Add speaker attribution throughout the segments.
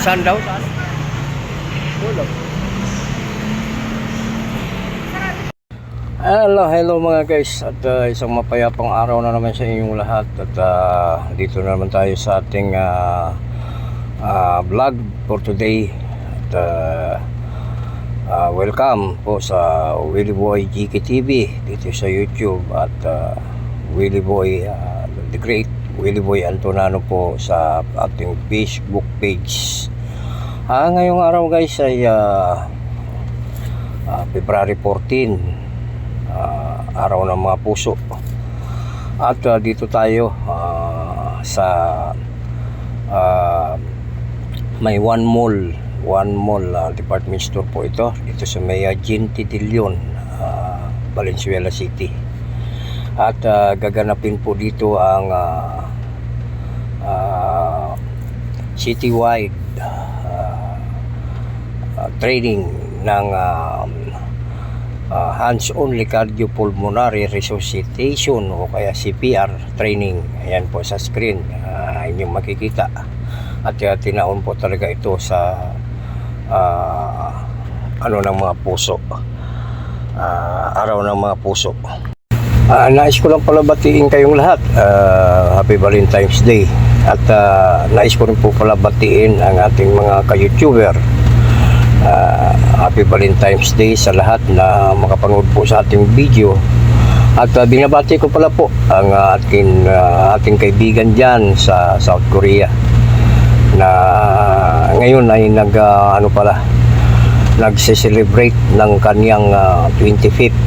Speaker 1: Saan daw? Saan? Wala. Hello mga guys. At isang mapayapang araw na naman sa inyong lahat. At dito na naman tayo sa ating vlog for today. At welcome po sa Willie Boy GK TV dito sa YouTube. At Willie Boy the Great Willie Boy Antonano po sa ating Facebook page. Ngayong araw guys ay February 14, araw ng mga puso. At dito tayo sa may one mall department store po ito dito sa may Gente de Leon, Valenzuela City. At gaganapin po dito ang citywide training ng hands-on cardiopulmonary resuscitation o kaya CPR training. Ayan po sa screen, inyong makikita. At tinaon po talaga ito sa ng mga puso, araw ng mga puso. Nais ko lang pala batiin kayong lahat. Happy Valentine's Day. At nais ko rin po pala batiin ang ating mga ka-YouTuber. Happy Valentine's Day sa lahat na makapanood po sa ating video. At binabati ko pala po ang ating kaibigan dyan sa South Korea na ngayon ay nagse-celebrate ng kanyang 25th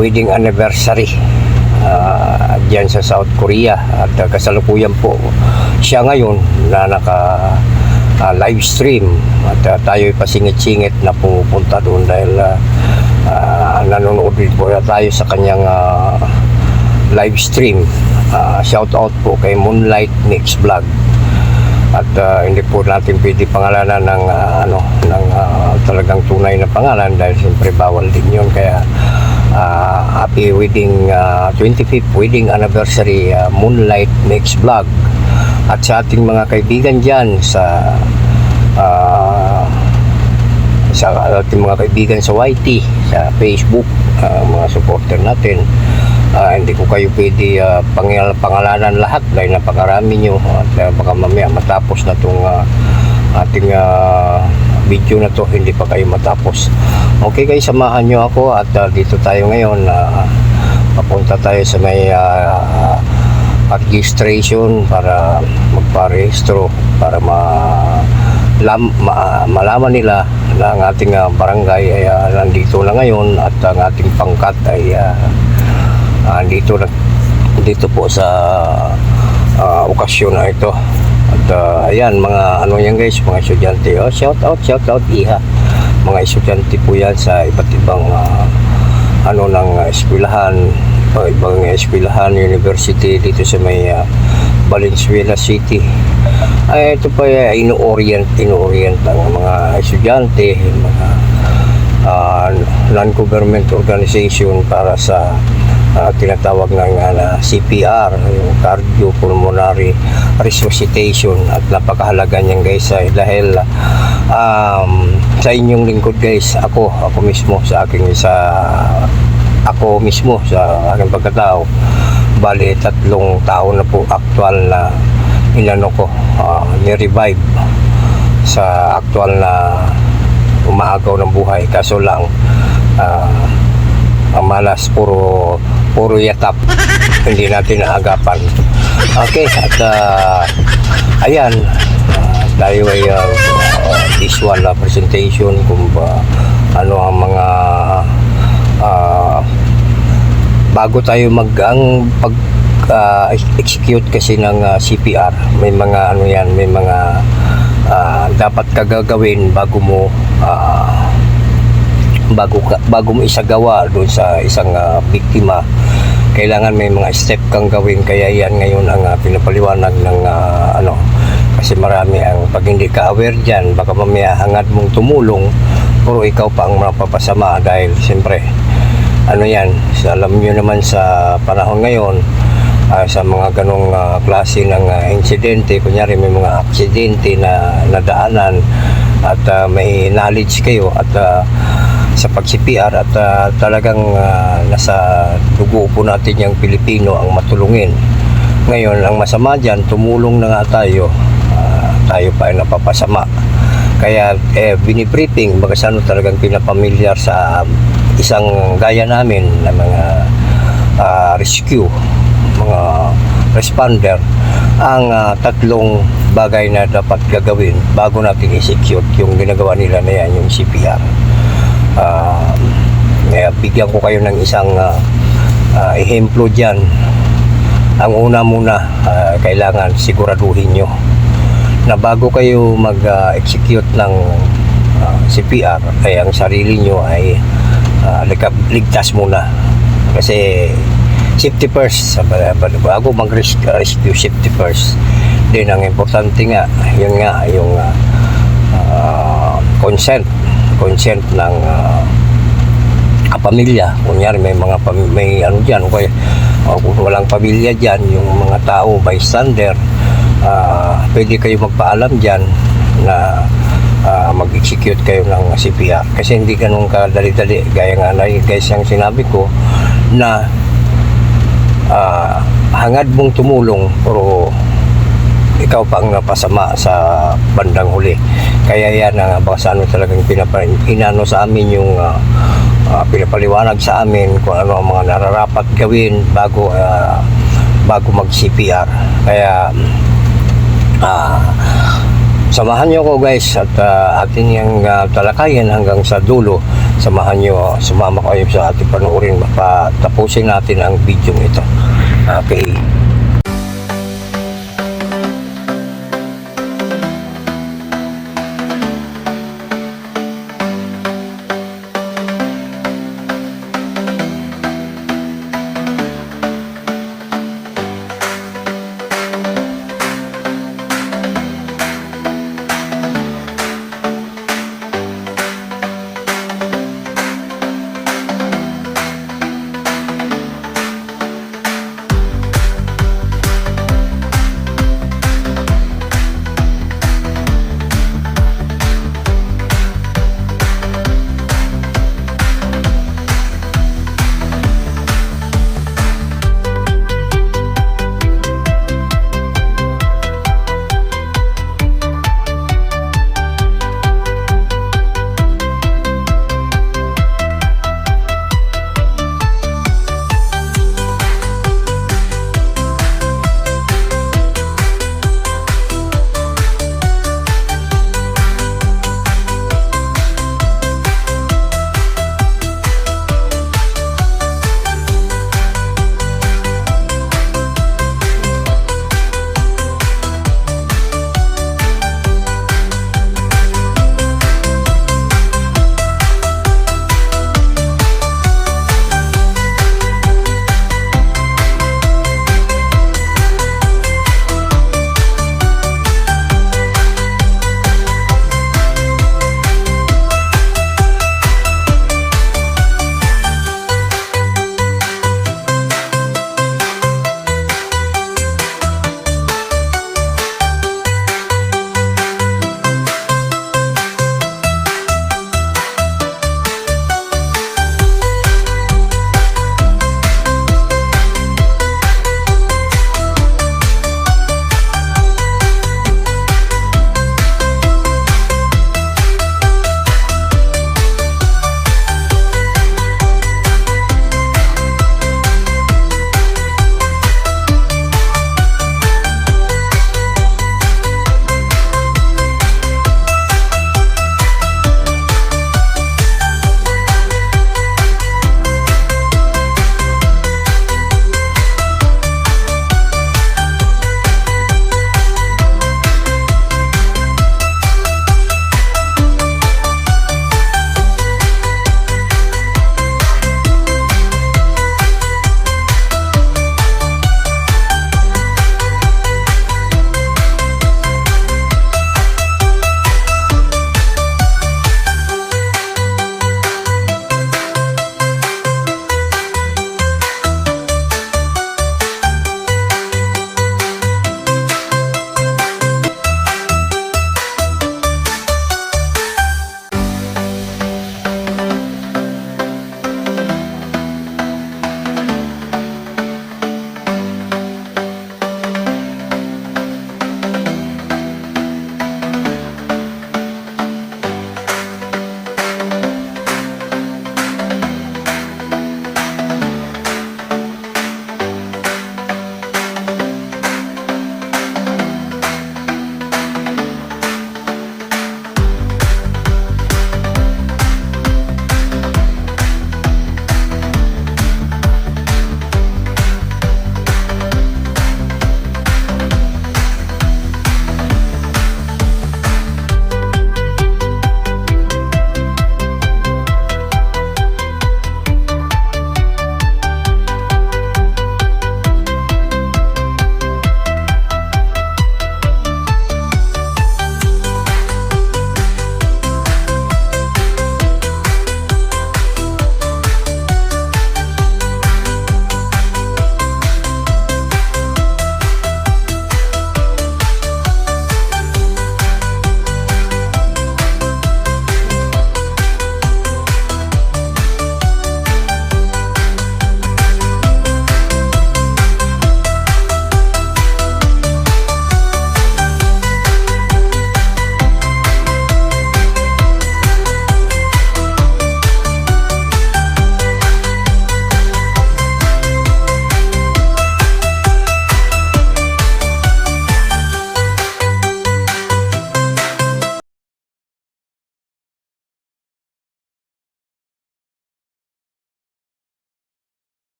Speaker 1: wedding anniversary dyan sa South Korea. At kasalukuyan po siya ngayon na live stream. At tayo'y pasingit-singit na pumupunta doon dahil nanonood po tayo sa kanyang live stream. Shout out po kay Moonlight Mix Vlog. At hindi po natin pwede pangalanan ng talagang tunay na pangalan dahil siyempre bawal din yun. Kaya happy wedding 25th wedding anniversary Moonlight Mix Vlog. At sa ating mga kaibigan dyan sa ating mga kaibigan sa YT, sa Facebook, mga supporter natin, hindi ko kayo pwede pangalanan lahat dahil napakarami nyo. At baka mamaya matapos na itong ating video na to, hindi pa kayo matapos. Okay guys, samahan nyo ako. At dito tayo ngayon, papunta tayo sa may registration para magparehistro, para malaman nila na ang ating barangay ay nandito na ngayon. At ang ating pangkat ay dito po sa okasyon na ito. At ayan, mga yan guys, mga estudyante. Shout out iha. Mga estudyante po yan sa iba't ibang ng eskwelahan, ibang eskwelahan, university dito sa may Valenzuela City. Ito pa ino-orient ang mga estudyante, mga non-government organization para sa tinatawag ng CPR, yung cardiopulmonary resuscitation. At napakahalaga niyan guys dahil sa inyong lingkod guys, ako mismo sa aking pagkatao, bali 3 taon na po actual na ni-revive sa actual na umaagaw ng buhay. Kaso lang ang malas puro yatap, hindi natin naagapan. Okay, at ayan, tayo ay visual presentation kung ano ang mga bago tayo execute kasi ng CPR. May mga may mga dapat kagagawin bago mo isagawa doon sa isang biktima. Kailangan may mga step kang gawin. Kaya yan ngayon ang pinapaliwanag ng kasi marami ang pag hindi ka aware dyan, baka mamaya hangad mong tumulong puro ikaw pa ang mapapasama. Dahil siyempre alam nyo naman sa panahon ngayon, sa mga ganong klase ng insidente. Kunyari may mga aksidente na nadaanan at may knowledge kayo at sa pag-CPR at talagang nasa dugo po natin yung Pilipino ang matulungin. Ngayon, ang masama dyan, tumulong na nga tayo, tayo pa ay napapasama. Kaya binibriefing, baga sa ano talagang pinapamilyar sa isang gaya namin na mga rescue, mga responder, ang tatlong bagay na dapat gagawin bago natin i-execute yung ginagawa nila na yan, yung CPR. Bigyan ko kayo ng isang ehemplo dyan. Ang una muna, kailangan siguraduhin nyo na bago kayo mag-execute ng CPR, ay ang sarili nyo ay ligtas muna. Kasi safety first, bago mag-rescue, safety first. Then ang importante nga, yun nga, yung consent ng kapamilya. Kunyari may mga may ano diyan, okay, kung walang pamilya diyan, yung mga tao bystander, pwede kayo magpaalam diyan na mag-execute kayo ng CPR, kasi hindi ganun kadali-dali gaya nga na guys yung sinabi ko na hangad mong tumulong pero ikaw pa ang napasama sa bandang huli. Kaya yan ang baka ano talagang inano sa amin yung pinapaliwanag sa amin kung ano ang mga nararapat gawin bago mag CPR. Kaya samahan nyo ko guys at atin yung talakayan hanggang sa dulo. Samahan nyo, sumama kayo sa ating panoorin, mapatapusin natin ang video ito. Okay.